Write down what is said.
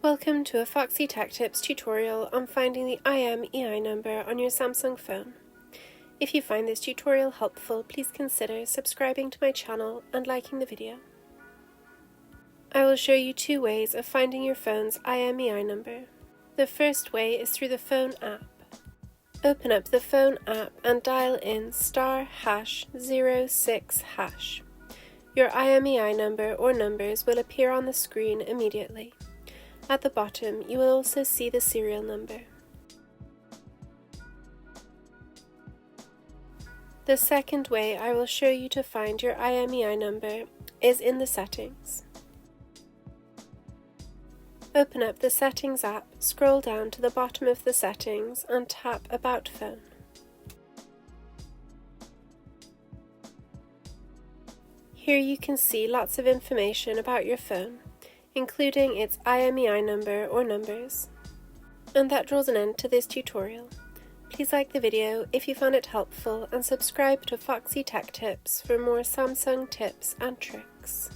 Welcome to a Foxy Tech Tips tutorial on finding the IMEI number on your Samsung phone. If you find this tutorial helpful, please consider subscribing to my channel and liking the video. I will show you two ways of finding your phone's IMEI number. The first way is through the phone app. Open up the phone app and dial in *#06#. Your IMEI number or numbers will appear on the screen immediately. At the bottom, you will also see the serial number. The second way I will show you to find your IMEI number is in the settings. Open up the Settings app, scroll down to the bottom of the settings and tap About Phone. Here you can see lots of information about your phone, including its IMEI number or numbers. And that draws an end to this tutorial. Please like the video if you found it helpful and subscribe to Foxy Tech Tips for more Samsung tips and tricks.